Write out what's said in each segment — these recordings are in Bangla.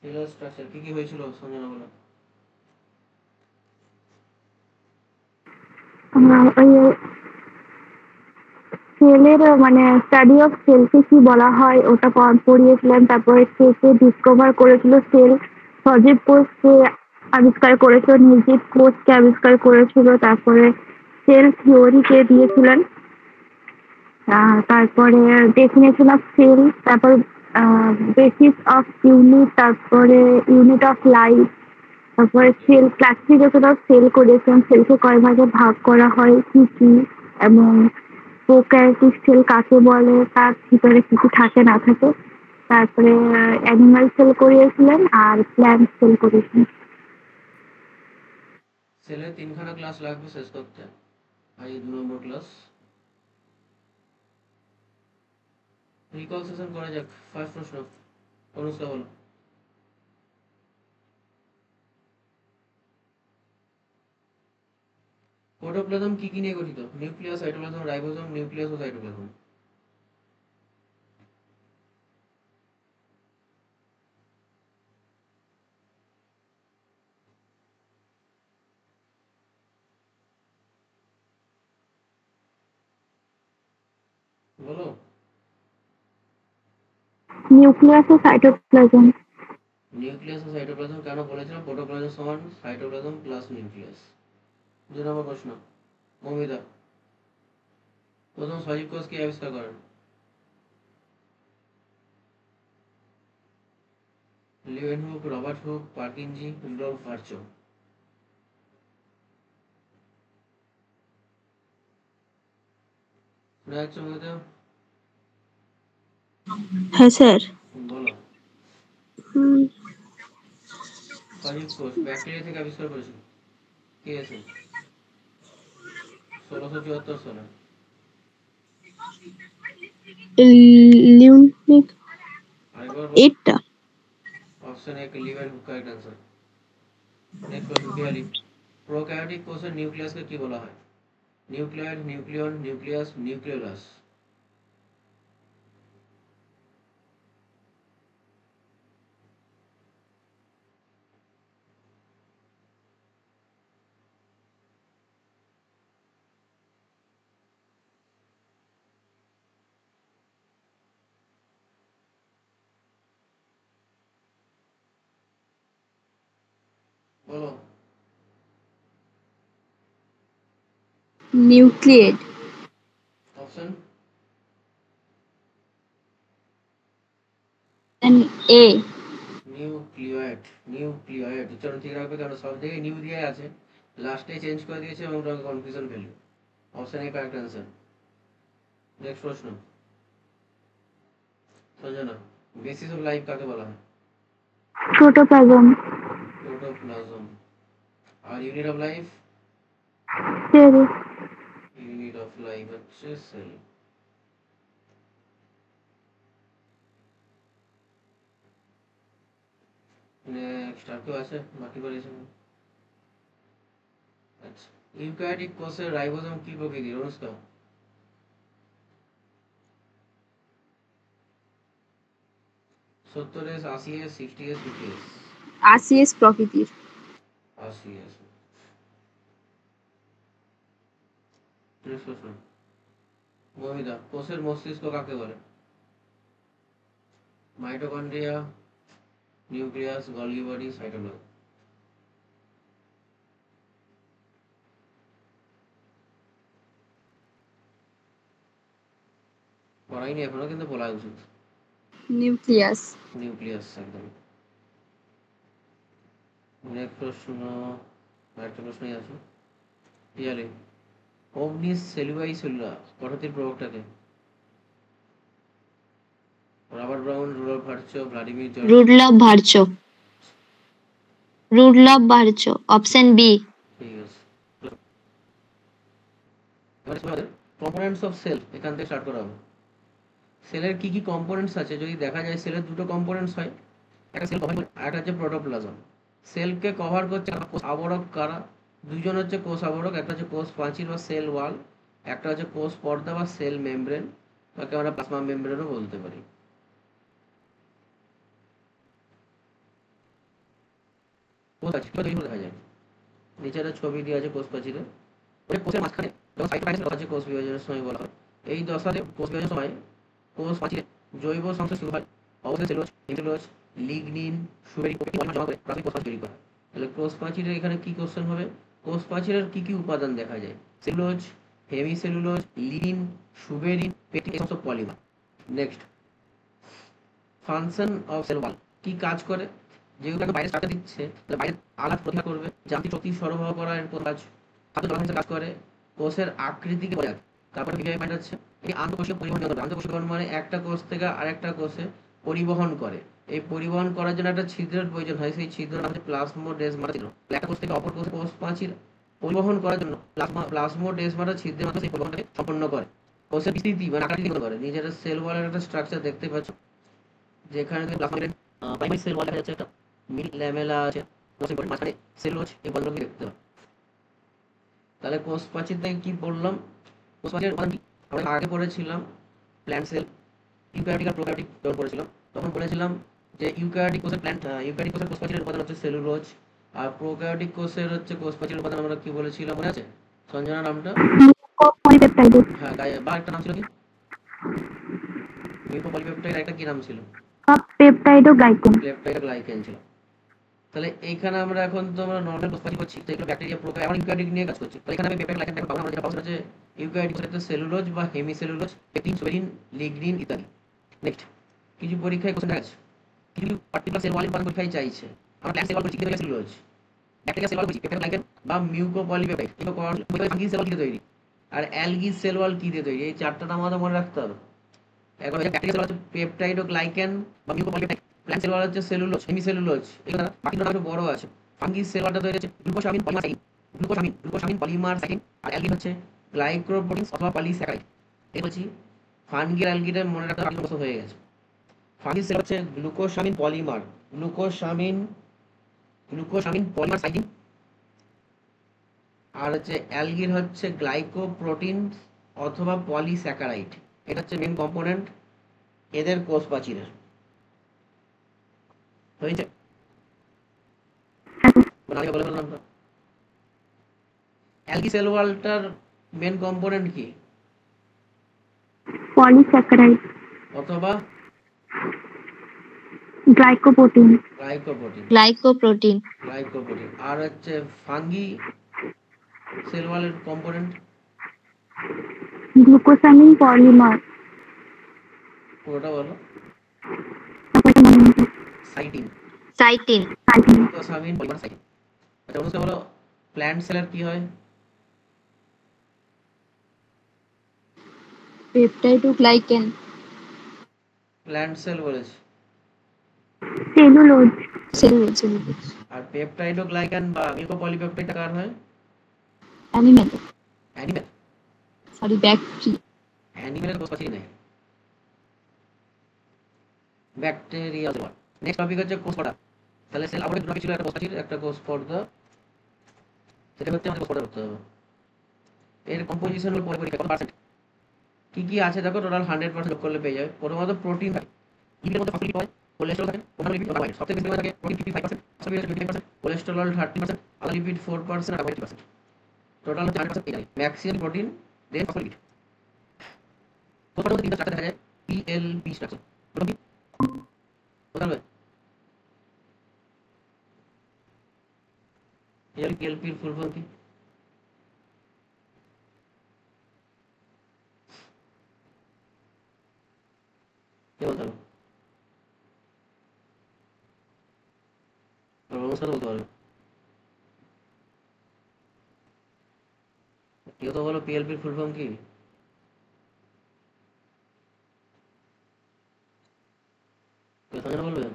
সেলুলার স্ট্রাকচার কি কি হয়েছিল সঞ্জনা বলো। ওই সেলের মানে স্টাডি অফ সেলকে কি বলা হয় ওটা পড়িয়েছিলেন। তারপরে কে কে ডিসকভার করেছিল সেল, সজীব কোষকে আবিষ্কার করেছিল, নির্জীব কোষকে আবিষ্কার করেছিল। তারপরে সেল থিওরি কে দিয়েছিলেন। তারপরে ডেফিনেশন অফ সেল, তারপর বেসিস অফ ইউনিট, তারপরে ইউনিট অফ লাইফ, তারপরে সেল ক্লাসিফিকেশন অফ সেল করেছেন, সেলকে কয় ভাগে ভাগ করা হয়, কি কি, এবং প্রোক্যারিওটিক সেল কাকে বলে, তার ভিতরে কি কি থাকে না থাকে। তারপরে অ্যানিমাল সেল করিয়েছিলেন আর প্ল্যান্ট সেল করিয়েছিলেন। সেলের তিনখানা ক্লাস লাগবে শেষ করতে। আজ 2 নম্বর ক্লাস রিকল সেশন করা যাক। ফার্স্ট প্রশ্ন অনুষ্কা বলো। প্রোটোপ্লাজম কি কি নিয়ে গঠিত? নিউক্লিয়াস, সাইটোপ্লাজম, রাইবোসোম, নিউক্লিয়াস ও সাইটোপ্লাজম। বলো। নিউক্লিয়াস ও সাইটোপ্লাজম। নিউক্লিয়াস ও সাইটোপ্লাজম কেন বলেছিলাম? প্রোটোপ্লাজম সমান সাইটোপ্লাজম প্লাস নিউক্লিয়াস। 2 নম্বর প্রশ্ন মমিতা, প্রথম সজীব কোষ কে আবিষ্কার করেন? Leeuwenhoek, Robert Hooke, Purkinje, Rudolf Virchow. শোনা যাচ্ছে মমিতা? হ্যাঁ স্যার। বলো। সজীব কোষ ব্যাকটেরিয়া থেকে আবিষ্কার করেছিল কে এসে? 1674 সালে। লিউনিক আরেকবার বলো। এইটটা। অপশন এক Leeuwenhoek correct answer. Next question 42, prokaryotic কোষের নিউক্লিয়াসকে কি বলা হয়? নিউক্লিয়াইড, নিউক্লিয়ন, নিউক্লিয়াস, নিউক্লিওলাস। বলো। Nucleate. Option A. Nucleate. Nucleate উচ্চারণ ঠিক রাখবে, কারণ সব জায়গায় নিউ দিয়ে আছে, লাস্টে চেঞ্জ করে দিয়েছে এবং ওটা কনফিউশন ফেলবে। Option A correct answer. Next প্রশ্ন সঞ্জনা, বেসিস অফ লাইফ কাকে বলা হয়? প্রোটোপ্লাজম। প্রোটোপ্লাজম। আর unit of life? Cell. Unit of life হচ্ছে সেল। নেক্সট আর কেউ আছে বাকি করেছে? আচ্ছা, ইউক্যারিওটিক কোষের রাইবোসোম কি প্রকৃতির? Anushka. 70s, 80s, 60s, 50s। 80s প্রকৃতির। 80s। নেক্সট প্রশ্ন মহিদা, কোষের মস্তিষ্ক কাকে বলে? Mitochondria, nucleus, Golgi body, cytoplasm. পড়াইনি এখনো, কিন্তু বলা উচিত। নিউক্লিয়াস। নিউক্লিয়াস একদম। নেক্সট প্রশ্ন, আরেকটা প্রশ্নই আছে। ইয়ালে ওমনিস সেলুলাই সেলুলা পদ্ধতির প্রবক্তাকে? Robert Brown, Rudolf Virchow, Vladimir George. Rudolf Virchow. Rudolf Virchow, option B. ঠিক আছে। এবারে কম্পোনেন্টস অফ সেল এখান থেকে স্টার্ট করা হবে। সেলের কি কি কম্পোনেন্টস আছে? যদি দেখা যায় সেলের দুটো কম্পোনেন্টস হয়, একটা সেল কভার, আর একটা হচ্ছে প্রোটোপ্লাজম। সেলকে কভার করছে কোষ আবরক কারা? দুইজন হচ্ছে কোষ আবরক, একটা হচ্ছে কোষ প্রাচীর বা সেল ওয়াল, একটা হচ্ছে কোষ পর্দা বা সেল মেমব্রেন, তাকে আমরা প্লাজমা মেমব্রেনও বলতে পারি। কোষ আছে কি দেখা যায়, নিচে একটা ছবি দেওয়া আছে কোষ প্রাচীরে। ওই কোষের মাঝখানে যখন সাইটোকাইনেসিস দশা আছে কোষ বিভাজনের সময় বলা হয়, এই দশাতে কোষ বিভাজনের সময় কোষ প্রাচীরে জৈব সংশ্লেষ শুরু হয়। অবশ্যই সেলুলোজ, হেমিসেলুলোজ, লিগনিন, সুবেরিন প্রভৃতি পলিমার জমা করে প্রাথমিক কোষ প্রাচীর তৈরি করে। তাহলে কোষ প্রাচীরের এখানে কি কোশ্চেন হবে, কোষ প্রাচীরের কি কি উপাদান দেখা যায়? Cellulose, hemicellulose, lignin, suberin, pectin, এই সমস্ত polymer. Next, function of cell wall, কি কাজ করে? যেগুলো বাইরে স্ট্রাকচার দিচ্ছে তাহলে বাইরে আঘাত প্রতিহত করবে, যান্ত্রিক শক্তি সরবরাহ করা এর প্রধান কাজ। খাদ্য জলাশয়ের কাজ করে, কোষের আকৃতিকে বজায় রাখে। তারপরে বিজয় পয়েন্ট হচ্ছে এই আন্তঃকোষীয় পরিবহন যন্ত্র। আন্তঃকোষীয় পরিবহন মানে একটা কোষ থেকে আরেকটা কোষে পরিবহন করে। এই পরিবহন করার জন্য একটা ছিদ্রের প্রয়োজন হয়, সেই ছিদ্রের নাম হচ্ছে প্লাজমোডেসমাটা ছিদ্র। একটা কোষ থেকে অপর কোষে কোষ প্রাচীর পরিবহন করার জন্য প্লাজমোডেসমাটা ছিদ্রের মাধ্যমে সেই পরিবহনটাকে সম্পন্ন করে। কোষের বিস্তৃতি মানে আকৃতি করে। নিজের সেল ওয়ালের একটা স্ট্রাকচার দেখতে পাচ্ছ, যেখানে প্রাইমারি সেল ওয়াল দেখা যাচ্ছে, একটা মিড ল্যামেলা আছে, মাঝখানে সেলুলোজ, এই বন্ধনকে দেখতে পাবে। তাহলে কোষ প্রাচীর থেকে কি বললাম? কোষ প্রাচীরের উপাদান কি আমরা আগে পড়েছিলাম, প্ল্যান্ট সেল, ইউক্যারিওটিক আর প্রোক্যারিওটিক যখন পড়েছিলাম তখন বলেছিলাম যে ইউক্যারিওটিক কোষের কোষ প্রাচীরের উপাদান হচ্ছে সেলুলোজ, আর প্রোক্যারিওটিক কোষের হচ্ছে কোষ প্রাচীরের উপাদান আমরা কি বলেছিলাম মনে আছে সঞ্জনা নামটা? পলিপেপটাইড, হ্যাঁ, বা একটা নাম ছিল কি, মিউকোপলিপেপটাইড, একটা কি নাম ছিল? পেপটাইডোগ্লাইকেন। পেপটাইডোগ্লাইকেন ছিল। তাহলে এইখানে আমরা এখন তো আমরা নরমাল কোষ প্রাচীর করছি, তো এগুলো ব্যাকটেরিয়া প্রোক্যারিওটিক এবং ইউক্যারিওটিক নিয়ে কাজ করছি। তাহলে এখানে আমি পেপটাইডোগ্লাইকেন পাবো, আমরা যেটা পাবো হচ্ছে ইউক্যারিওটিক কোষের সেলুলোজ বা হেমিসেলুলোজ, পেকটিন, সুবেরিন, লিগনিন ইত্যাদি। নেক্সট, কিছু পরীক্ষায় কোশ্চেন আছে, কিছু পার্টিকুলার সেল ওয়াল উপাদান পরীক্ষায় চাইছে। আমরা প্ল্যান্ট সেল ওয়াল করছি, কি সেলুলোজ, ব্যাকটেরিয়া সেল ওয়াল করছি, পেপটাইডোগ্লাইকেন বা মিউকোপলিপেপটাইড। এগুলো করার ফাঙ্গি সেল ওয়াল কি দিয়ে তৈরি, আর অ্যালগি সেল ওয়াল কি দিয়ে তৈরি, এই চারটা নাম আমাদের মনে রাখতে হবে। এখন ব্যাকটেরিয়া সেল ওয়াল হচ্ছে পেপটাইডোগ্লাইকেন বা মিউকোপলিপেপটাইড, প্ল্যান্ট সেল ওয়াল হচ্ছে সেলুলোজ, হেমিসেলুলোজ, এগুলো বাকিটা একটু বড় আছে। ফাঙ্গি সেল ওয়ালটা তৈরি হচ্ছে গ্লুকোসামিন পলিমার সাইকিন, আর অ্যালগি হচ্ছে গ্লাইকোপ্রোটিনস অথবা পলিস্যাকারাইড। এই বলছি ফাঙ্গি অ্যালগিটা মনে রাখতে হবে, হয়ে গেছে। ফাঙ্গি সেল হচ্ছে গ্লুকোসামিন পলিমার সাইকিন, আর হচ্ছে অ্যালগির হচ্ছে গ্লাইকোপ্রোটিন অথবা পলিস্যাকারাইড। এটা হচ্ছে মেন কম্পোনেন্ট এদের কোষ প্রাচীরের। হয়েছে? অ্যালগি সেল ওয়ালটার মেন কম্পোনেন্ট কি? পলিস্যাকারাইড, অথবা গ্লাইকোপ্রোটিন। গ্লাইকোপ্রোটিন। আর হচ্ছে ফাঙ্গি সেল ওয়ালের কম্পোনেন্ট গ্লুকোসামিন পলিমার। পুরোটা বলো। সাইটিন। Glucosamine polymer chitin. আচ্ছা, অনুষ্কা বলো, প্ল্যান্ট সেলের কি হয়? পেপটাইডোগ্লাইকেন। প্ল্যান্ট সেল বলেছে। সেলুলোজ। আর পেপটাইডোগ্লাইকান বা মিউকোপলিপেপটাইড কার হয়? অ্যানিমেল। ব্যাকটেরিয়া। অ্যানিমেলের কোষ প্রাচীর নেই, ব্যাকটেরিয়া। নেক্সট টপিক হচ্ছে কোষ পর্দা। তাহলে সেল আবরণী দুটো ছিল, একটা কোষ প্রাচীর, একটা কোষ পর্দা। সেটা হচ্ছে আমাদের কোষ পর্দা করতে হবে। এর কম্পোজিশন হলো পরীক্ষা কত পার্সেন্ট কি কি আছে দেখো, টোটাল 100% যোগ করলে পেয়ে যাবে। প্রথমত প্রোটিন থাকে, লিপিডের মধ্যে ফসফোলিপিড হয়, কোলেস্টেরল থাকে, অন্যান্য লিপিড কার্বোহাইড্রেট। সবথেকে বেশি থাকে প্রোটিন 55%, ফসফোলিপিড 25%, কোলেস্টেরল 30%, আদা লিপিড 4% আর কার্বোহাইড্রেট 3%। টোটাল হচ্ছে 100% পেয়ে যাবে। ম্যাক্সিমাম প্রোটিন, দেন ফসফোলিপিড। প্রথমত তিনটা স্ট্রাকচার দেখা যায়, পিএলপি স্ট্রাকচার। প্রথম কি বলবে? পিএলপির ফুল ফর্ম কি? কে বলতে হবে? বলতে পারবে কেউ তো বলো, পিএলপির ফুল ফর্ম কি? বলবে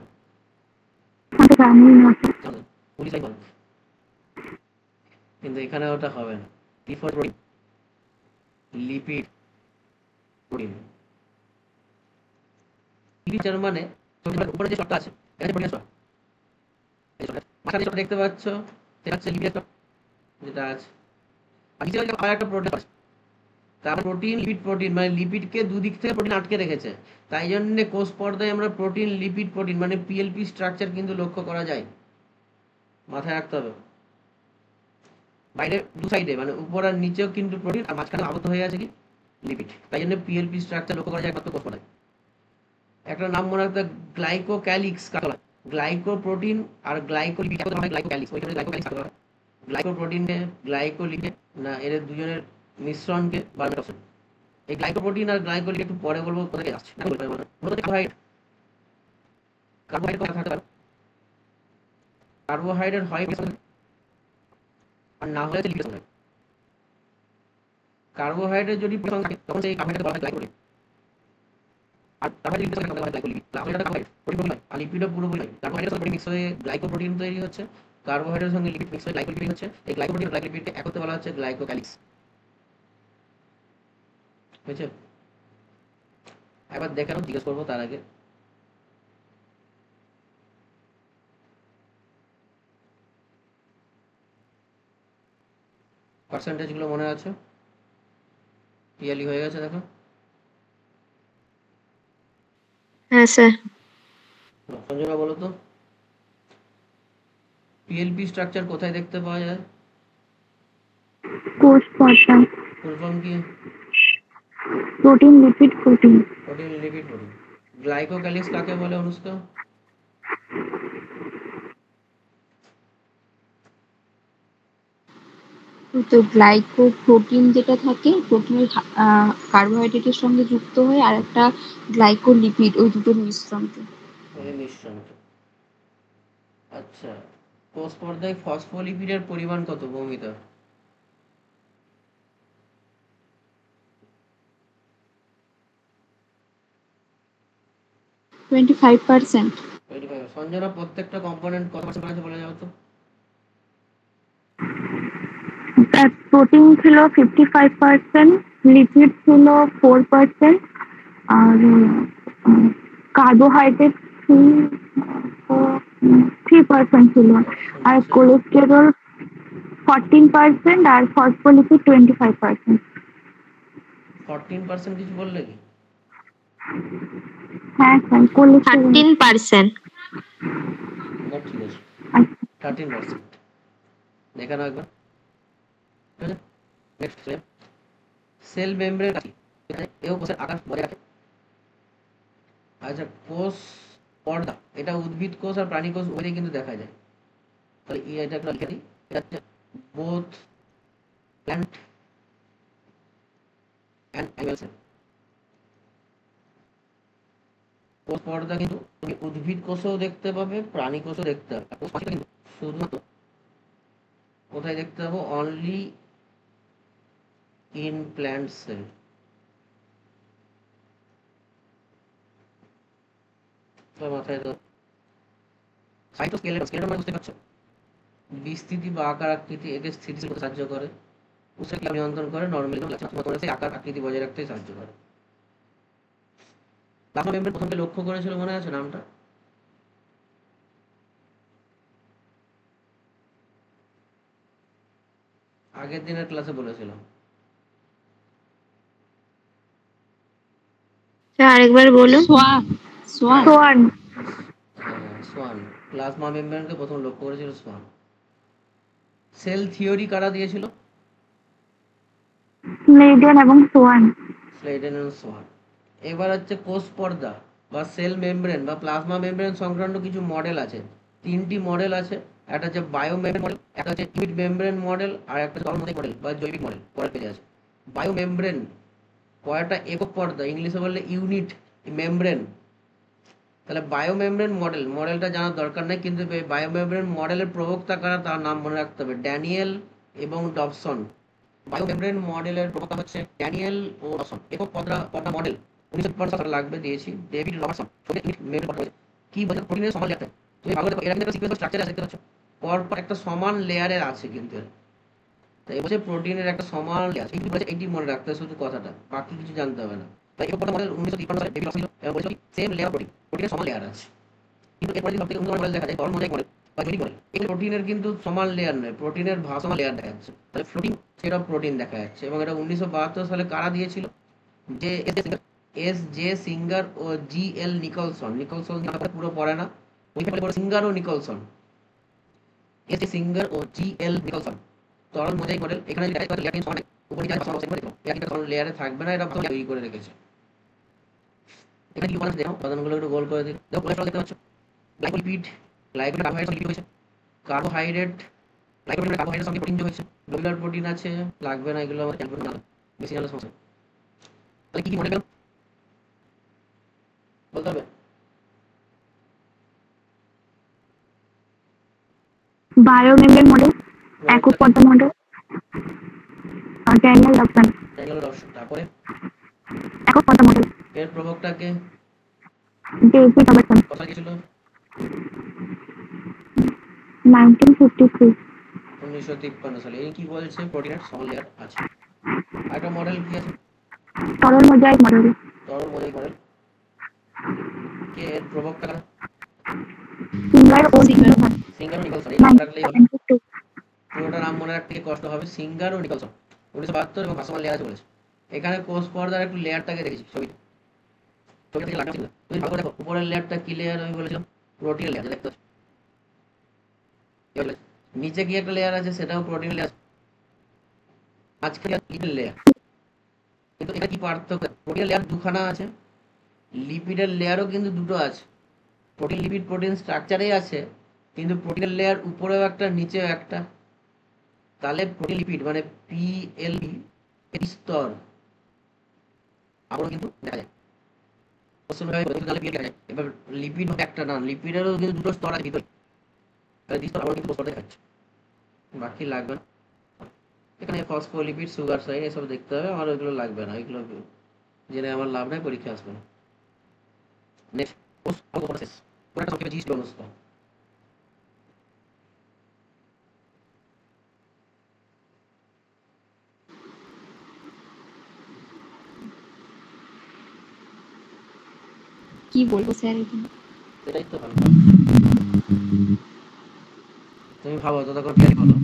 কিন্তু এখানে ওটা হবে না। P for protein, lipid protein. Lipid মানে উপরে যে শর্টটা আছে, এটা প্রোটিন শর্ট। এই শর্ট মাঝখানে শর্ট দেখতে পাচ্ছ, সেটা হচ্ছে লিপিড শর্ট যেটা আছে। আর নিচে আবার একটা প্রোটিন আছে। তারপর প্রোটিন, লিপিড, প্রোটিন মানে লিপিডকে দুদিক থেকে প্রোটিন আটকে রেখেছে। তাই জন্য কোষ পর্দায় আমরা প্রোটিন, লিপিড, প্রোটিন মানে পিএলপি স্ট্রাকচার কিন্তু লক্ষ্য করা যায়। মাথায় রাখতে হবে। বাইরে দু সাইডে মানে উপর আর নিচেও কিন্তু প্রোটিন, আর মাঝখানে আবদ্ধ হয়ে আছে কি লিপিড। তাই জন্য পিএলপি স্ট্রাকচার লক্ষ্য করা যায় একমাত্র কোষপদায়। একটা নাম মনে রাখতে, গ্লাইকোক্যালিক্স কাকে বলে? গ্লাইকোপ্রোটিন আর গ্লাইকোলিপিড একত্রে হয় গ্লাইকোক্যালিক্স। ওইখানে গ্লাইকোক্যালিক্স কাকে বলে? গ্লাইকোপ্রোটিনকে, গ্লাইকোলিপিড না, এদের দুজনের মিশ্রণকে বার্মেটক্সিন। এই গ্লাইকোপ্রোটিন আর গ্লাইকোলিপিড একটু পরে বলবো কোথায় আসছে। কার্বোহাইড্রেট, কার্বোহাইড্রেট কোথায় থাকতে পারে? কার্বোহাইড্রেট হয় আর না হলে লিপিড। কার্বোহাইড্রেট যদি প্রোটিন থাকে তখন সেই কার্বোহাইড্রেট বলা হয় গ্লাইকোপ্রোটিন। আর কার্বোহাইড্রেট লিপিড বলা হয় গ্লাইকোলিপিড। তাহলে এটা কার্বোহাইড্রেট প্রোটিন হয় আর লিপিডও পুরোপুরি হয়। কার্বোহাইড্রেট সঙ্গে মিক্স হয়ে গ্লাইকোপ্রোটিন তৈরি হচ্ছে, কার্বোহাইড্রেটের সঙ্গে লিপিড মিক্স হয়ে গ্লাইকোলিপিড হচ্ছে। এই গ্লাইকোপ্রোটিন আর গ্লাইকোলিপিডকে একত্রে বলা হচ্ছে গ্লাইকোক্যালিক্স। বুঝছো? একবার দেখে নাও, জিজ্ঞেস করবো তার আগে। পার্সেন্টেজ গুলো মনে আছে? ক্লিয়ারলি হয়ে গেছে দেখো। হ্যাঁ স্যার। সঞ্জনা বলো তো, পিএলপি স্ট্রাকচার কোথায় দেখতে পাওয়া যায়? কোষ পর্দা। ফুল ফর্ম কি? Protein, lipid, protein. Protein, lipid, protein. Glycocalyx কাকে বলে অনুষ্কা? তো গ্লাইকোপ্রোটিন যেটা থাকে, প্রোটিনের কার্বোহাইড্রেটের সঙ্গে যুক্ত হয়ে আর একটা গ্লাইকোলিপিড, ওই দুটোর মিশ্রণকে। ওই মিশ্রণ। আচ্ছা, কোষ পর্দায় ফসফোলিপিডের পরিমাণ কত মৌমিতা? 25%। 25। সঞ্জনা, প্রত্যেকটা কম্পোনেন্ট কত পার্সেন্ট আছে বলে যাও তো। প্রোটিন ছিল 55%, লিপিড ছিল 4%, আর কার্বোহাইড্রেট 3% ছিল, আর কোলেস্টেরল 14%, আর ফসফোলিপিড 25%। 14% কিছু বললে কি? হ্যাঁ স্যার, কোলেস্টেরল 13%। না, ঠিক আছে, 13%। দেখে নাও একবার। ঠিক আছে, নেক্সট সেল মেমব্রেন কি? এও কোষের আকার বজায় রাখে। আচ্ছা, কোষ পর্দা এটা উদ্ভিদ কোষ আর প্রাণী কোষ উভয়ই কিন্তু দেখা যায়। তাহলে এটা একটা লিখে দিই, এটা হচ্ছে both plant and animal cell. কোষ পর্দা কিন্তু তুমি উদ্ভিদ কোষেও দেখতে পাবে, প্রাণী কোষও দেখতে পাবে। কোষ পাখিটা কিন্তু শুধুমাত্র কোথায় দেখতে পাবো? Only in plant sell. মাথায় তো সাইটোস্কেলেটন, স্কেলেটন মানে বুঝতে পারছো? বিস্তৃতি বা আকার আকৃতি, একে স্থিতিশীল করতে সাহায্য করে, উৎসের ক্রিয়া নিয়ন্ত্রণ করে, নরমালি সেই আকার আকৃতি বজায় রাখতে সাহায্য করে। প্লাজমা মেমব্রেন প্রথমে লক্ষ্য করেছিল, মনে আছে নামটা? আগের দিনের ক্লাসে বলেছিলাম। আরেকবার বলুন। সোয়ান। সোয়ান। প্লাজমা মেমব্রেনকে প্রথম লক্ষ্য করেছিল সোয়ান। সেল থিওরি কারা দিয়েছিল? স্লেডেন এবং সোয়ান। স্লেডেন এবং সোয়ান। এবার হচ্ছে কোষ পর্দা বা সেল মেমব্রেন বা প্লাজমা মেমব্রেন সংক্রান্ত কিছু মডেল আছে। 3টি মডেল আছে। একটা হচ্ছে বায়ো মেমব্রেন মডেল, একটা হচ্ছে লিপিড মেমব্রেন মডেল, আর একটা হচ্ছে তরল মডেল বা জৈবিক মডেল। পরের পেজে আছে। বায়ো মেমব্রেন কয়টা একক পর্দা, ইংলিশে বললে ইউনিট মেমব্রেন। তাহলে বায়ো মেমব্রেন মডেলটা জানার দরকার নেই, কিন্তু বায়ো মেমব্রেন মডেলের প্রবক্তা কারা তার নাম মনে রাখতে হবে, ড্যানিয়েল এবং ডবসন। বায়ো মেমব্রেন মডেলের প্রবক্তা হচ্ছে ড্যানিয়েল ও ডবসন। একক পর্দা মডেল 1950 লাগবে দিয়েছি, ডেভিড রবার্টসন। কি বলে? প্রোটিনের সমান লেয়ার। তুমি ভালো দেখো, এর আগে একটা সিকোয়েন্স স্ট্রাকচার আছে দেখতে পাচ্ছ, পরপর একটা সমান লেয়ারের আছে কিন্তু। তাই বলছে প্রোটিনের একটা সমান লেয়ার। এইটুকু বলেছে, এইটি মনে রাখতে হবে শুধু কথাটা, বাকি কিছু জানতে হবে না। তাই একক পর্দা মডেল 1953 সালে ডেভিড রবার্টসন এবং বলেছিল সেম লেয়ার প্রোটিন, প্রোটিনের সমান লেয়ার আছে। কিন্তু এরপরে যদি সবথেকে উন্নত মডেল দেখা যায়, তরল মডেল বা জৈবিক মডেল, এগুলো প্রোটিনের কিন্তু সমান লেয়ার নয়, প্রোটিনের ভাসমান লেয়ার দেখা যাচ্ছে। তাহলে ফ্লোটিং স্টেট অফ প্রোটিন দেখা যাচ্ছে। এবং এটা 1972 সালে কারা দিয়েছিল? যে এস জে সিঙ্গার ও জি এল নিকলসন। নিকলসন পুরো পড়ে না, সিঙ্গার ও নিকলসন। এসে সিঙ্গার ও জিএল নিকলসন তরল মোজাইক মডেল। এখানে লেয়ার তিন সমান উপরে নিচে আছে সেট করে দিলাম। লেয়ার তিনটা তরল লেয়ারে থাকবে না, এটা তৈরি করে রেখেছে। এখানে কি উপাদান দেখো, উপাদানগুলো একটু গোল করে দিই। দেখো কোলেস্ট্রল দেখতে পাচ্ছ, গ্লাইকোলিপিড, গ্লাইকোলিপিড কার্বোহাইড্রেট সঙ্গে হয়েছে, কার্বোহাইড্রেট গ্লাইকোলিপিড কার্বোহাইড্রেট সঙ্গে প্রোটিন যোগ হয়েছে, গ্লোবুলার প্রোটিন আছে, লাগবে না এগুলো আমাদের ক্যালকুলেট না, বেশি জানলে সমস্যা। তাহলে কি কি মডেল বলতে হবে? বায়োমেমব্রেন মডেল, একক পর্দা মডেল, ড্যানিয়েল লবসান তারপরে একক পর্দা মডেল, এর প্রবক্তাকে ডেভিড রবার্টসন কথা ছিল 1953। 1953 সালে। এই কি বলছে, প্রোটিনের সমান লেয়ার আছে। আরেকটা মডেল কি আছে, তরল মোজাইক মডেল, তরল মোজাইক মডেল। কে এর প্রবক্তা? সিঙ্গার ও নিকলসন সিঙ্গার ও নিকলসন। এই নাম রাখলেই হবে, 1972। পুরোটা নাম মনে রাখতে কষ্ট হবে। সিঙ্গার ও নিকলসন 1972 এবং ভাসমান লেয়ার আছে বলেছে। এখানে কোষ পর্দার একটু লেয়ারটাকে দেখেছি ছবিতে, ছবিটা থেকে লাগাচ্ছিল। তুমি ভালো করে দেখো উপরের লেয়ারটা কি লেয়ার আমি বলেছিলাম, প্রোটিন লেয়ার দেখতে পাচ্ছ। নিচে কি একটা লেয়ার আছে, সেটাও প্রোটিন লেয়ার। আজকে লিপিড লেয়ার, কিন্তু এটা কি পার্থক্য, প্রোটিন লেয়ার দুখানা আছে, লিপিডের লেয়ারও কিন্তু দুটো আছে। প্রোটিন লিপিড প্রোটিন স্ট্রাকচারেই আছে, কিন্তু প্রোটিনের লেয়ার উপরেও একটা নিচেও একটা। তাহলে প্রোটিন লিপিড মানে পিএলপি এর স্তর আবার কিন্তু দেখা যায়। এবার লিপিড একটা না, লিপিডেরও কিন্তু দুটো স্তর আছে ভিতরে, আবার কিন্তু স্তর দেখা যাচ্ছে। বাকি লাগবে না, এখানে ফসফোলিপিড, সুগার সাইন এসব দেখতে হবে, আমার ওইগুলো লাগবে না, এগুলো জেনে আমার লাভ নাই, পরীক্ষা আসবে না। নেক্সট প্রসেস, পুরোটা সংক্ষেপে জিস ব্যবস্থা। কি বলবো স্যার এখানে? এটাই তো ভালো, তুমি ভাবো ততক্ষণ ক্লিয়ার বলো।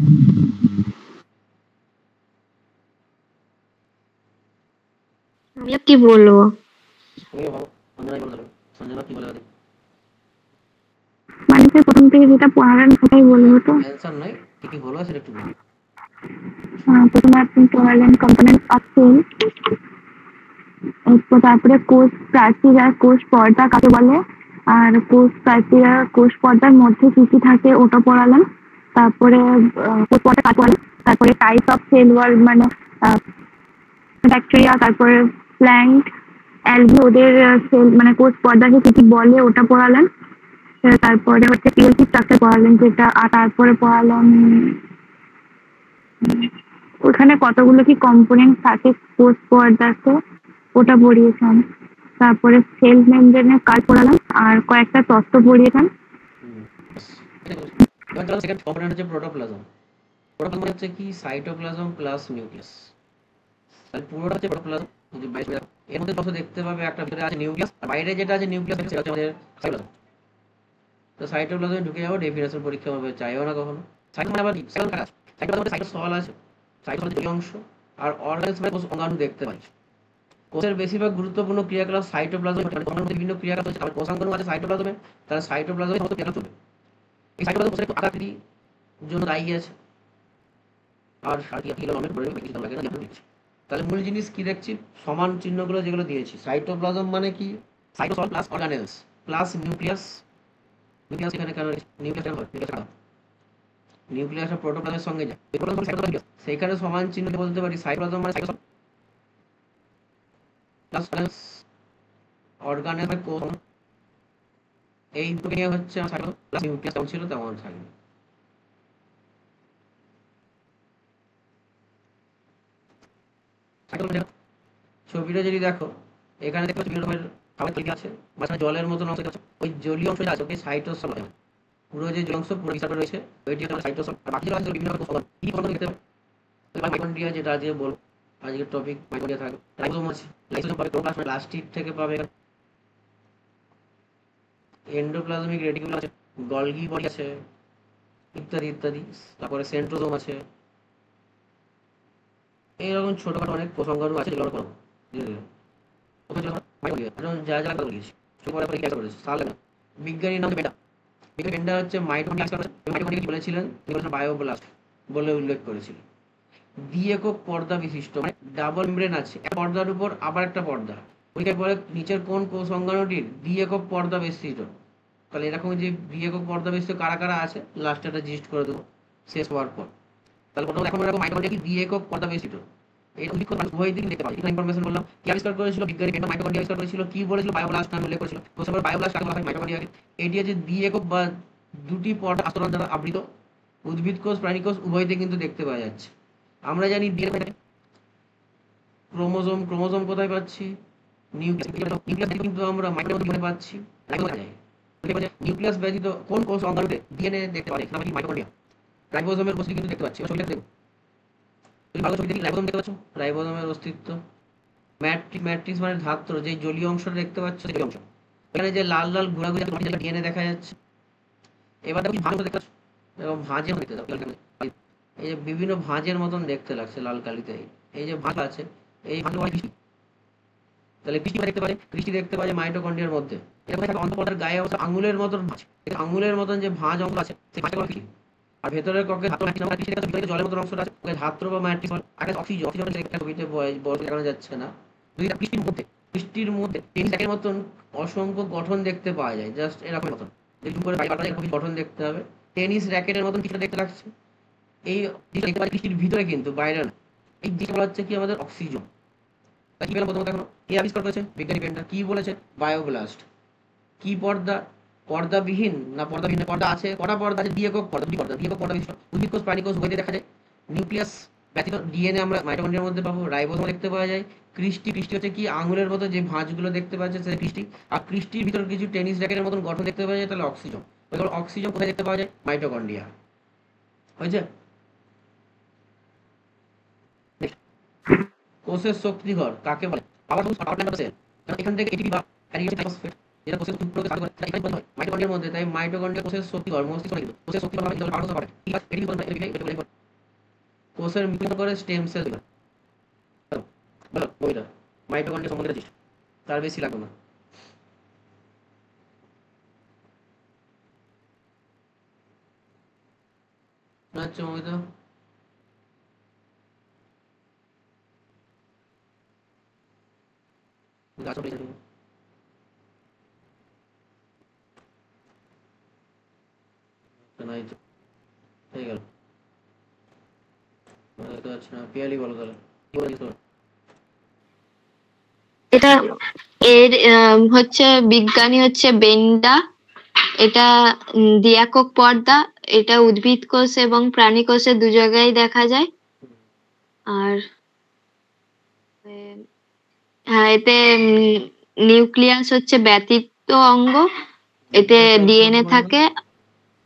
আমি আর কি বলবো? তুমিও ভাবো, সঞ্জনা বলে দেবে। সঞ্জনা কি বলে দেবে? মানে সে প্রথম থেকে যেটা পড়ালেন সেটাই বলবো তো। অ্যান্সার নয়, কি কি বলো সেটা একটু বলো। প্রথমে আপনি পড়ালেন কম্পোনেন্ট অফ সেল, তারপরে কোষ প্রাচীর আর কোষ পর্দা কাকে বলে, আর কোষ প্রাচীর আর কোষ পর্দার মধ্যে কি কি থাকে ওটা পড়ালেন। তারপরে কোষ পর্দা কাকে বলে, তারপরে টাইপ অফ সেল ওয়াল মানে ব্যাকটেরিয়া, তারপরে প্ল্যান্ট, অ্যালগি, ওদের সেল মানে কোষ পর্দাকে কি কি বলে ওটা পড়ালেন। তারপরে হচ্ছে পিএলসি স্ট্রাকচার পড়ালেন যেটা, আর তারপরে পড়ালেন ওখানে কতগুলো কি কম্পোনেন্ট থাকে কোষ পর্দাতে ওটা পড়িয়েছেন। তারপরে সেল মেমব্রেনের কাজ পড়ালাম আর কয়েকটা তত্ত্ব পড়িয়েছেন। এবার চলো সেকেন্ড কম্পোনেন্ট হচ্ছে প্রোটোপ্লাজম। প্রোটোপ্লাজম হচ্ছে কি, সাইটোপ্লাজম প্লাস নিউক্লিয়াস। তাহলে পুরোটা হচ্ছে প্রোটোপ্লাজম। যদি বাইরে এর মধ্যে তথ্য দেখতে পাবে, একটা ভিতরে আছে নিউক্লিয়াস, আর বাইরে যেটা আছে নিউক্লিয়াস সেটা হচ্ছে আমাদের সাইটোপ্লাজম। তো সাইটোপ্লাজমে ঢুকে যাবো, ডেফিনেশন পরীক্ষা হবে, চাইও না কখনো। সাইটোপ্লাজম মানে আবার কি, সাইটোপ্লাজম সাইটোসল আছে, সাইটোসল জলীয় অংশ, আর অর্গানস মানে কোষ অঙ্গাণু দেখতে পাচ্ছি। কোষের বেশিরভাগ গুরুত্বপূর্ণ ক্রিয়াকলাপ সাইটোপ্লাজমে ঘটে, মানে মধ্যে বিভিন্ন ক্রিয়াকলাপ হচ্ছে। আর কোষাঙ্গাণু আছে সাইটোপ্লাজমে, তাহলে সাইটোপ্লাজমে সমস্ত ক্রিয়াকলাপ চলবে। এই সাইটোপ্লাজম কোষের একটু আকৃতির জন্য দায়ী আছে। আর তাহলে মূল জিনিস কি দেখছি, সমান চিহ্নগুলো যেগুলো দিয়েছি, সাইটোপ্লাজম মানে কি, cytosol plus organelles plus nucleus. Nucleus এখানে কেন, নিউক্লিয়াস কেন হয়, নিউক্লিয়াস প্রোটোপ্লাজমের সঙ্গে যায়, সেইখানে সমান চিহ্ন বলতে পারি সাইটোপ্লাজম মানে সাইটোসল প্লাস অর্গানেল মানে কোষ। এই দুটো নিয়ে হচ্ছে আমার সাইটোপ্লাজম প্লাস নিউক্লিয়াস যেমন ছিল তেমন থাকবে। ছবিটা যদি দেখো, এখানে দেখো বিভিন্ন রকমের খাবার তৈরি আছে, মাঝখানে জলের মতন অংশ আছে, ওই জলীয় অংশ আছে ওকে সাইটোসল বলে। পুরো যে জলীয় অংশ পুরো বিস্তার রয়েছে ওইটি হচ্ছে সাইটোসল। আর বাকি যেগুলো আছে বিভিন্ন রকম ফসল, কি ফসল দেখতে পাবে, মাইটোকন্ড্রিয়া যেটা আজকে বলবো, আজকের টপিক মাইটোকন্ড্রিয়া থাকবে। লাইসোজোম আছে, লাইসোজোম পাবে ক্লোরোপ্লাস্ট মানে প্লাস্টিক থেকে পাবে। এন্ডোপ্লাজমিক রেটিকুলাম আছে, গলগি বডি আছে, ইত্যাদি ইত্যাদি। তারপরে সেন্ট্রোজোম আছে, এইরকম ছোটখাটো অনেক কোষাঙ্গাণু আছে যেগুলো আমরা পড়বো ধীরে ধীরে। ওখানে যা যা বলিয়েছি বিজ্ঞানীর নাম বেটা, বেন্ডার হচ্ছে মাইটোকন্ড্রিয়া কি বলেছিলেন, তিনি বলেছিলেন বায়োব্লাস্ট বলে উল্লেখ করেছিলেন। দ্বি-একক পর্দা বিশিষ্ট, মানে ডাবল মেমব্রেন আছে, একটা পর্দার উপর আবার একটা পর্দা। পরীক্ষায় পরে নিচের কোন কোষ অঙ্গাণুটির দ্বি-একক পর্দা বিস্তৃত? তাহলে এরকম যে দ্বি-একক পর্দা বিস্তৃত কারা কারা আছে, লাস্টে একটা জিস্ট করে দেবো শেষ হওয়ার পর। তাহলে প্রথমে এখন এরকম মাইটোকন্ড্রিয়া কি দ্বি-একক পর্দা বিস্তৃত, এই উদ্ভিদ উভয় দিক দেখতে পাই। এটা ইনফরমেশন বললাম। কি আবিষ্কার করেছিল বিজ্ঞানী বেন্ডার? মাইটোকন্ড্রিয়া আবিষ্কার করেছিল। কি বলেছিল? বায়োব্লাস্ট নামে উল্লেখ করেছিল। কোষের পর বায়োব্লাস্ট কাকে বলা হয়? মাইটোকন্ড্রিয়াকে। এটি হচ্ছে দ্বি-একক বা দুটি পর্দা আস্তরণ দ্বারা আবৃত। উদ্ভিদ কোষ প্রাণী কোষ উভয়তে কিন্তু দেখতে পাওয়া যাচ্ছে। আমরা জানি ডিএনএ ক্রোমোজোম, ক্রোমোজোম কোথায় পাচ্ছি? নিউক্লিয়াস কিন্তু আমরা মাইটোকন্ড্রিয়া পাচ্ছি। নিউক্লিয়াস ব্যতীত কোন কোষ অঙ্গাণুতে ডিএনএ দেখতে পাওয়া যায়? মাইটোকন্ড্রিয়া। রাইবোজোমের উপস্থিতি কিন্তু দেখতে পাচ্ছি। ছবিটা দেখো, তুমি ভালো ছবি দেখি রাইবোজোম দেখতে পাচ্ছ, রাইবোজোমের অস্তিত্ব। ম্যাট্রিক্স মানে ধাত্র, যে জলীয় অংশটা দেখতে পাচ্ছ সেই জলীয় অংশ, এখানে যে লাল লাল ঘোরাঘুরি ডিএনএ দেখা যাচ্ছে। এবার দেখো ভাঁজ দেখতে পাচ্ছ, এবং ভাঁজের দেখতে দাও, এই যে বিভিন্ন ভাঁজের মতন দেখতে লাগছে লাল কালিতে। এই যে ভাঁজ আছে, এই ভাঁজ কৃষ্টি। তাহলে কৃষ্টি দেখতে পারে, কৃষ্টি দেখতে পারে মাইটোকন্ড্রিয়ার মধ্যে। এরকম থাকে অন্তঃপর্দার গায়ে অবস্থা আঙুলের মতন ভাঁজ, আঙুলের মতন যে ভাঁজ অংশ আছে সেই ভাঁজটা কৃষ্টি। আর ভেতরের কক্ষে ধাত্র ম্যাট্রিক্স দেখতে পাচ্ছ, জলের মতন অংশটা আছে, ওকে ধাত্র বা ম্যাট্রিক্স বলে। আগে অক্সিজেন, অক্সিজেনের একটা ছবিতে বড় দেখানো যাচ্ছে না। দুইটা কৃষ্টির মধ্যে, কৃষ্টির মধ্যে টেনিসের মতন অসংখ্য গঠন দেখতে পাওয়া যায়, জাস্ট এরকম মতন। এরকম করে বাইরে এরকম গঠন দেখতে হবে, টেনিস র্যাকেটের মতন কিছুটা দেখতে লাগছে। এই জিনিসটা দেখতে পাচ্ছি কৃষ্টির ভিতরে, কিন্তু বাইরে না। এই জিনিসটা বলা হচ্ছে কি আমাদের অক্সিজেন। তা কি পেলাম প্রথমত? এখন কে আবিষ্কার করেছে? বিজ্ঞানী বেন্ডার। কি বলেছে? বায়োব্লাস্ট। কি পর্দা? পর্দাবিহীন না পর্দাবিহীন? পর্দা আছে, কটা পর্দা আছে? দ্বি-একক পর্দা, দুটি পর্দা, দ্বি-একক পর্দা বিশিষ্ট। উদ্ভিদ কোষ প্রাণী কোষ উভয়তে দেখা যায়। নিউক্লিয়াস ব্যতীত ডিএনএ আমরা মাইটোকন্ড্রিয়ার মধ্যে পাবো। রাইবোজোম দেখতে পাওয়া যায়। কৃষ্টি, কৃষ্টি হচ্ছে কি আঙুলের মতো যে ভাঁজগুলো দেখতে পাওয়া যায় সেটা কৃষ্টি। আর কৃষ্টির ভিতর কিছু টেনিস র্যাকেটের মতন গঠন দেখতে পাওয়া যায়, তাহলে অক্সিজেন। অক্সিজেন কোথায় দেখতে পাওয়া যায়? মাইটোকন্ড্রিয়া। হয়েছে? কোষের শক্তিঘর কাকে বলে? Power plant of cell. কারণ এখান থেকে এটিপি বা অ্যাডিনিন ট্রাইফসফেট যেটা কোষের টুকরোকে সাহায্য করে, এখানে বলা হয় মাইটোকন্ড্রিয়ার মধ্যে। তাই মাইটোকন্ড্রিয়া কোষের শক্তিঘর, মস্তিষ্ক কিন্তু কোষের শক্তিঘর মানে পাওয়ার সাপ্লাই। ঠিক আছে, এটিপি বলে কোষের মৃত্যু করে স্টেম সেল তৈরি হয়। বলো বইটা মাইটোকন্ড্রিয়া সম্বন্ধে জিনিস, তার বেশি লাগবে না। আচ্ছা মমিতা, গাছ হয়ে গেল। পিয়ালি বলো তাহলে কি বলে দিছো? এটা এর হচ্ছে বিজ্ঞানী হচ্ছে বেন্ডা। এটা দ্বি-একক পর্দা। এটা উদ্ভিদ কোষ এবং প্রাণী কোষে দু জায়গায় দেখা যায়। আর হ্যাঁ, এতে নিউক্লিয়াস হচ্ছে ব্যতীত অঙ্গ। এতে ডিএনএ থাকে,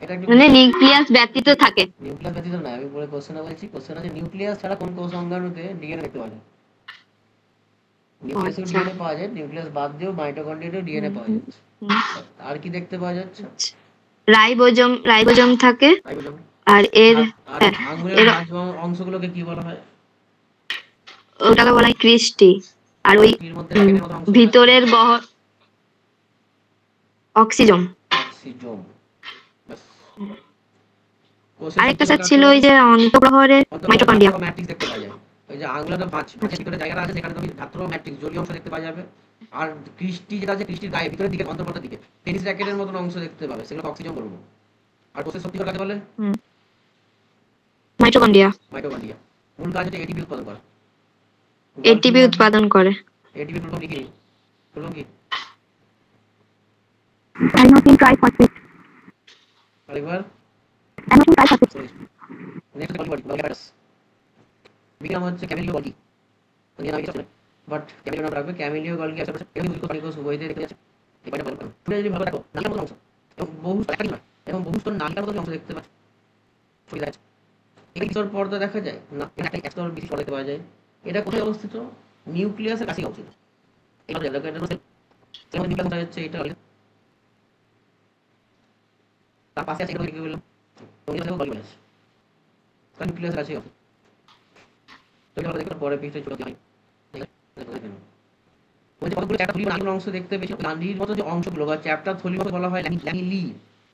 এটা একটু মানে নিউক্লিয়াস ব্যতীত থাকে। নিউক্লিয়াস ব্যতীত না, আমি বলে কোশ্চেন বলছি। কোশ্চেন আছে নিউক্লিয়াস ছাড়া কোন কোষ অঙ্গাণুতে ডিএনএ দেখতে পাওয়া যায়? নিউক্লিয়াসে আচ্ছা। ডিএনএ পাওয়া যায়, নিউক্লিয়াস বাদ দিয়েও মাইটোকন্ড্রিয়াতে ডিএনএ পাওয়া যাচ্ছে। আর কি দেখতে পাওয়া যাচ্ছে? রাইবোজোম থাকে। রাইবোজোম। আর এর আর আঙ্গুলের ভাঁজ অংশগুলোকে কি বলা হয়? ওটাকে বলা হয় ক্রিস্টি। আর ওই এর মধ্যে র্যাকেটের মতো অংশ ভিতরের গহ্বর অক্সিজোম। অক্সিজোম। ব্যাস। আরেকটা স্যার ছিল ওই যে অন্তঃগ্রহের মাইটোকন্ড্রিয়া। ম্যাট্রিক্স দেখতে পাওয়া যায়। ওই যে আঙ্গুলের ভাঁজের ভিতরে জায়গাটা আছে, সেখানে তুমি ধাত্র ম্যাট্রিক্স জলীয় অংশ দেখতে পাওয়া যাবে। আর কৃষ্টি যেটা আছে, কৃষ্টির গায়ে ভিতরের দিকে অন্তর্বর্তীর দিকে টেনিস র্যাকেটের মতন অংশ দেখতে পাবে, সেগুলো অক্সিজেন বলবো। আর কোষের শক্তিঘর কাকে বলে? মাইটোকন্ড্রিয়া। মাইটোকন্ড্রিয়া। মূল কাজ হচ্ছে এটিপি উৎপাদন করা। এটিপি উৎপাদন করে। এটিপি প্রথম কি? প্রথম কি? Adenosine triphosphate. আরেকবার। Adenosine triphosphate. Next Golgi body. বিগ্রাম হচ্ছে ক্যামেলিও গলগি। তো নিয়ে নাম বাট ক্যামেলিও নাম রাখবে। ক্যামেলিও গলগি আছে, এগুলো দুটো পানি কোষ উভয়তে দেখতে যাচ্ছে। এটা ভালো করে তুমি যদি ভালো দেখো নালিকার মতো অংশ এবং বহু একাধিক নয়, এবং বহুস্তর নালিকার মতো অংশ দেখতে পাচ্ছ। ছবি দেখা যাচ্ছে। এই স্তর পর্দা দেখা যায় না, এটা একটা স্তর বিশিষ্ট পর্দা দেখতে পাওয়া যায়। এটা কোথায় অবস্থিত? নিউক্লিয়াসের কাছে অবস্থিত। এইভাবে দেখো, এটা হচ্ছে যেমন নিউক্লিয়াস দেখা যাচ্ছে, এটা তার পাশে আছে, এটা কি বললাম? নিউক্লিয়াস গলগি আছে, কারণ নিউক্লিয়াসের কাছে অবস্থিত। তো আমরা দেখব পরে পিকচার ছোট হয়। ওই যে কতগুলো চ্যাপ্টার থলির নালীর অংশ দেখতে পেয়েছি, নালীর মতো যে অংশগুলো বা চ্যাপ্টার থলির মতো বলা হয় ল্যামিলি।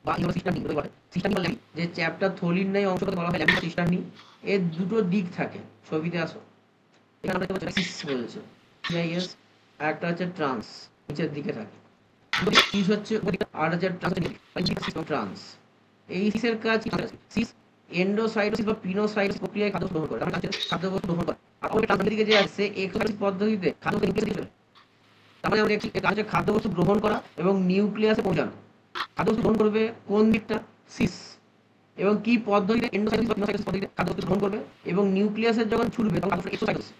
বা সিস্টার্নি বলা হয়। সিস্টার্নি বা ল্যামি, যে চ্যাপ্টার থলির ন্যায় অংশকে বলা হয় ল্যামি বা সিস্টার্নি। এর দুটো দিক থাকে। ছবিতে আসো, এখানে আমরা দেখতে পাচ্ছি সিস বলছে, সিআইএস, আর একটা হচ্ছে ট্রান্স, নিচের দিকে থাকে। সিস হচ্ছে আর হচ্ছে ট্রান্স। এই সিসের কাজ কি? সিস এন্ডোসাইটোসিস বা পিনোসাইটোসিস প্রক্রিয়ায় খাদ্য গ্রহণ করে, খাদ্যবস্তু গ্রহণ করে। আর ওই ট্রান্সফার দিকে যে আসছে এক্সোসাইটোসিস পদ্ধতিতে খাদ্যবস্তু নিউক্লিয়াসে চলে। তার মানে আমরা দেখছি এর কাজ হচ্ছে খাদ্যবস্তু গ্রহণ করা এবং নিউক্লিয়াসে পৌঁছানো। খাদ্যবস্তু গ্রহণ করবে কোন দিকটা? সিস। এবং কি পদ্ধতিতে? এন্ডোসাইটোসিস বা পিনোসাইটোসিস পদ্ধতিতে খাদ্যবস্তু গ্রহণ করবে এবং নিউক্লিয়াসে যখন ছুটবে তখন খাদ্যবস্তু এক্সোসাইটোসিস।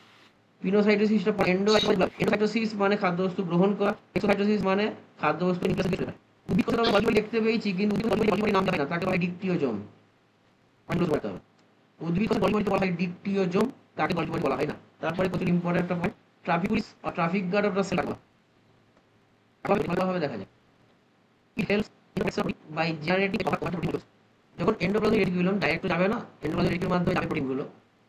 পিনোসাইটোসিসটা পরে এন্ডোসাইটোসিস মানে খাদ্যবস্তু গ্রহণ করা, এক্সোসাইটোসিস মানে খাদ্যবস্তু নিউক্লিয়াসে চলে যায়। উদ্ভিদ কোষে আমরা গল্প দেখতে পেয়েছি, কিন্তু উদ্ভিদ কোষে নাম জানি না, তাকে বলা হয় ডিকটিওজোম। উদ্ভিদ কোষে গল্প বলা হয় ডিকটিওজোম, তাকে গল্প বলা হয় না। তারপরে প্রচুর ইম্পর্টেন্ট একটা পয়েন্ট, ট্রাফিক পুলিশ আর traffic guard of the cell ভালোভাবে দেখা যায়। It helps by generating protein. যখন এন্ডোপ্লাজমিক রেটিকুলাম ডাইরেক্ট যাবে না, এন্ডোপ্লাজমিক রেটিকুলামের মাধ্যমে যাবে প্রোটিনগুলো,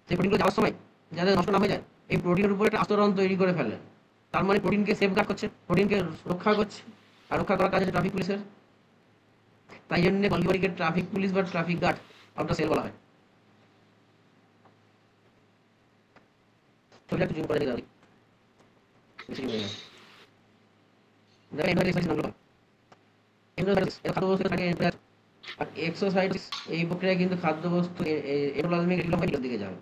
সেই প্রোটিনগুলো যাওয়ার সময় যাতে নষ্ট না হয়ে যায়, এই প্রোটিনের উপর একটা আস্তরণ তৈরি করে ফেলে। তার মানে প্রোটিনকে সেফগার্ড করছে, প্রোটিনকে রক্ষা করছে, আর রক্ষা করার কাজ হচ্ছে ট্রাফিক পুলিশের। তাই জন্য গল্গি বডিকে ট্রাফিক পুলিশ বা traffic guard of the cell বলা হয়। ছবিটা একটু জুম করে দেখে বেশি হয়ে যায়। দেখেন এন্ডোসাইটোসিস নামগুলো। এন্ডোসাইটোসিস এর খাদ্যবস্তু থাকে আর এক্সোসাইটোসিস এই প্রক্রিয়ায় কিন্তু খাদ্যবস্তু এন্ডোপ্লাজমিক রেটিকুলামের দিকে যাবে।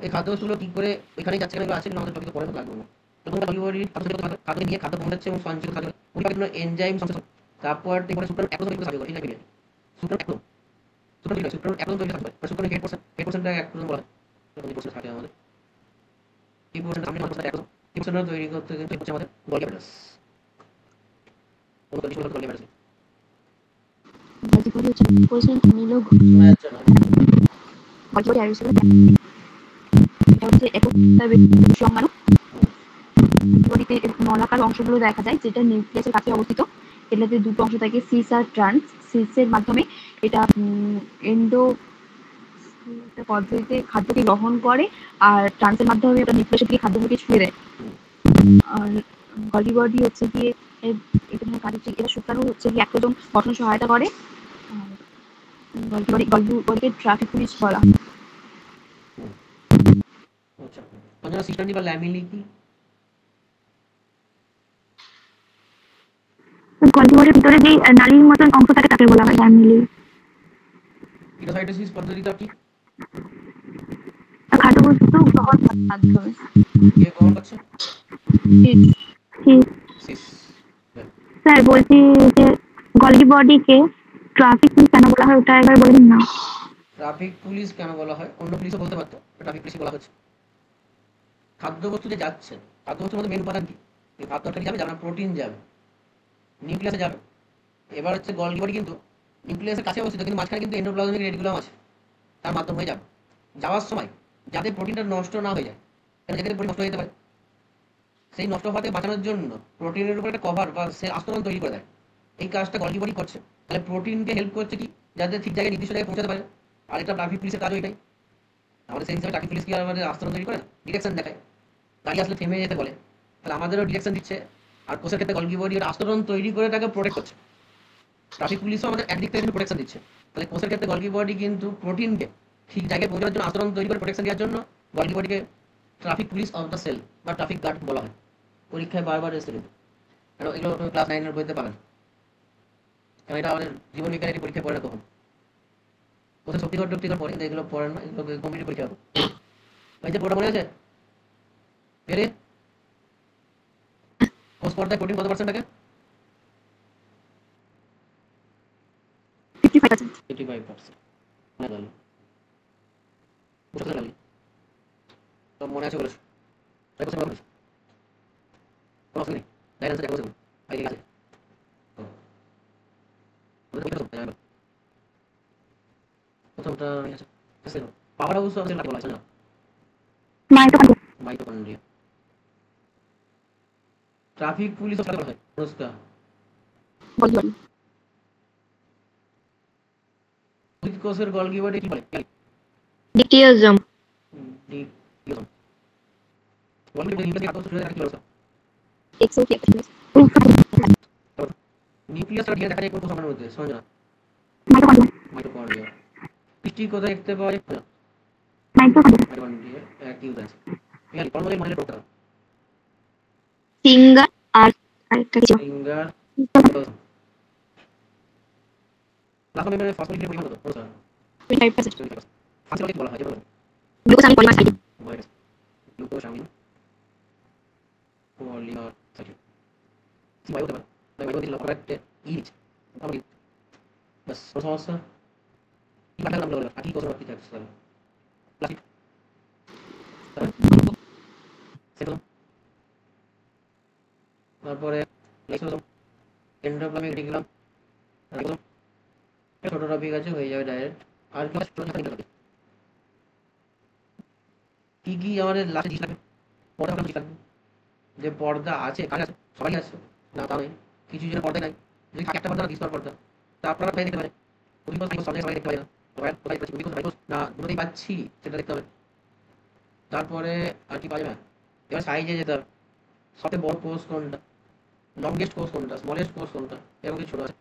এই খাদ্যবস্তুগুলো কি করে ওইখানে যাচ্ছে না আছে, আমাদের টপিকে পড়ে লাগবে না। তখন গল্গি বডি খাদ্য নিয়ে খাদ্য পৌঁছাচ্ছে এবং সঞ্চিত খাদ্য পরিপাকের জন্য এনজাইম সংশ্লেষণ, তারপর এখানে সুক্রান একদম তৈরি সাহায্য করে। এই লাইনে সুক্রান একদম তৈরি সাহায্য করে। সুক্রান 8%টা একদম বলা হয়, 20% থাকে আমাদের। এই পোর্শনটা সামনে 1% একদম এই পোর্শনটা তৈরি করতে কিন্তু হচ্ছে আমাদের গল্গি অ্যাপারেটাস। কোন condition Golgi apparatus Golgi body হচ্ছে কোষের নিলগ শোনা যাচ্ছে না। গল্গি বডি আইরিস এটা হচ্ছে এককটা সংজ্ঞানো বডিতে নলাকার অংশগুলো দেখা যায়, যেটা নিউক্লিয়াসের কাছে অবস্থিত। এটাতে দুটো অংশ থাকে, সিস আর ট্রান্স। সিসের মাধ্যমে এটা এন্ডো পদ্ধতিতে খাদ্যকে গ্রহণ করে, আর ট্রান্সের মাধ্যমে এটা নিউক্লিয়াসের দিকে খাদ্যগুলোকে ছুঁয়ে দেয়। আর গল্গি বডি হচ্ছে গিয়ে এখানে কাজ হচ্ছে, এটা শুক্রাণু হচ্ছে গিয়ে একজন গঠনে সহায়তা করে। আর গল্গি বডিকে ট্রাফিক পুলিশ বলা হয়। আচ্ছা, অঞ্জনা সিস্টার্নি বা ল্যামিলি কি? গল্গি বডির ভিতরে যে নালীর মতন অংশ থাকে তাকে বলা হয় ল্যামিলি। এন্ডোসাইটোসিস পদ্ধতিটা কি? খাদ্যবস্তু গ্রহণ মাধ্যমে কে গ্রহণ করছে? সিস। স্যার বলছি যে গল্গি বডিকে ট্রাফিক পুলিশ কেন বলা হয় ওটা একবার বলে দিন না। ট্রাফিক পুলিশ কেন বলা হয়? অন্য পুলিশও বলতে পারতো, ট্রাফিক পুলিশই বলা হচ্ছে। খাদ্যবস্তু যে যাচ্ছে, খাদ্যবস্তুর মধ্যে মেন উপাদান কি? এই খাদ্যটা কি যাবে? যাবে না, প্রোটিন যাবে, নিউক্লিয়াসে যাবে। এবার হচ্ছে গল্গি বডি কিন্তু নিউক্লিয়াসের কাছে অবস্থিত, কিন্তু মাঝখানে কিন্তু এন্ডোপ্লাজমিক রেটিকুলাম আছে, তার মাধ্যমে হয়ে যাবে। যাওয়ার সময় যাতে প্রোটিনটা নষ্ট না হয়ে যায়, কারণ যেখানে প্রোটিন নষ্ট হয়ে যেতে পারে, সেই নষ্ট হওয়া থেকে বাঁচানোর জন্য প্রোটিনের উপর একটা কভার বা সে আস্তরণ তৈরি করে দেয়। এই কাজটা গল্গি বডি করছে। তাহলে প্রোটিনকে হেল্প করছে কি? যাতে ঠিক জায়গায় নির্দিষ্ট জায়গায় পৌঁছাতে পারে। আর এটা ট্রাফিক পুলিশের কাজও এটাই। আমাদের সেই হিসাবে ট্রাফিক পুলিশ কি আমাদের আস্তরণ তৈরি করে না, ডিরেকশন দেখায়, গাড়ি আসলে থেমে যেতে বলে, তাহলে আমাদেরও ডিরেকশন দিচ্ছে। আর কোষের ক্ষেত্রে গল্গি বডি ওর আস্তরণ তৈরি করে তাকে প্রোটেক্ট করছে। ট্রাফিক পুলিশও আমাদের একদিক থেকে প্রোটেকশন দিচ্ছে। তাহলে কোষের ক্ষেত্রে গল্গি বডি কিন্তু প্রোটিনকে ঠিক জায়গায় পৌঁছানোর জন্য আস্তরণ তৈরি করে প্রোটেকশন দেওয়ার জন্য গল্গি বডিকে traffic police of the cell বা ট্রাফিক গার্ড বলা হয়। পরীক্ষায় বারবার এসেছে কিন্তু, কারণ এগুলো তুমি ক্লাস 9 এর বইতে পাবেন, কারণ এটা আমাদের জীবন বিজ্ঞানের পরীক্ষায় পড়ে না তখন। কোথায় শক্তিগড় টক্তিগড় পড়ে, এগুলো পড়েন না, এগুলো কম্পিটিটিভ পরীক্ষা হবে। ওই যে পুরোটা মনে আছে বেরে কোষ পর্দায় প্রোটিন কত পার্সেন্ট থাকে? 55%। মনে গেল, বুঝতে পারলি? তো মনে আছে বলেছ, তাই কোশ্চেন বলেছ, কোনো অসুবিধা নেই, তাই অ্যান্সার দেখো সেগুলো আই ঠিক আছে। প্রথমটা আছে পাওয়ার হাউস অফ সেল বলা আছে না, মাইটোকন্ড্রিয়া। ট্রাফিক পুলিশ অফ বলা হয় অনুষ্কা। গল্গি বডি উদ্ভিদ কোষের গল্গি বডি কি বলে? ডিকটিওজোম। ডিকটিওজোম। গল্গি বডি নিউক্লিয়াস কি বলছো? এক্সোসাইটোসিস নিউক্লিয়াস নিউক্লিয়াস আর ডিএনএ দেখা যায় কোন কোষের মধ্যে সঞ্জনা? মাইটোকন্ড্রিয়া। মাইটোকন্ড্রিয়া। পুষ্টি কোথায় দেখতে পাওয়া যায়? মাইটোকন্ড্রিয়া। মাইটোকন্ড্রিয়া একই আছে। ঠিক আছে, কর্মজীবী মহিলা প্রকার সিঙ্গার আর আরেকটা কিছু ফিঙ্গার প্লাজমা মেমব্রেনে ফসফোলিপিডের পরিমাণ কত? 25%। ফাংশনালিটি বলা হয় যেগুলো glucosamine polymer glucosamine polymer cycle কি বায়ু হতে পারে? বায়ু দিলে লক্ষ্য ইরিচ আমাকে বাস সমস্যা কি বাটার নাম বলে আর কি কোষের বাকি থাকছে প্লাস্টিক তারপরে লাইসোসোম এন্ডোপ্লাজমিক রেটিকুলাম রাইবোসোম ছোট টপিক আছে হয়ে যাবে ডাইরেক্ট। আর কি কি কি আমাদের লাস্টে জিনিস লাগবে? পর্দা জিনিস লাগবে। যে পর্দা আছে কাজ আছে সবাই আছে না তা নয়, কিছু জনের পর্দা নাই, যদি থাকে একটা পর্দা না দ্বিস্তর পর্দা তা আপনারা প্রায় দেখতে পারেন। অধিকোষ সব জায়গায় সবাই দেখতে পারে না, কোথায় পাচ্ছি অধিকোষ রাইবোস না দুটোই পাচ্ছি সেটা দেখতে হবে। তারপরে আর কি পাওয়া যাবে? এবার সাইজে যেতে হবে, সবচেয়ে বড় কোষ কোনটা, লংগেস্ট কোষ কোনটা, স্মলেস্ট কোষ কোনটা, এরকম কিছু ছোট আছে।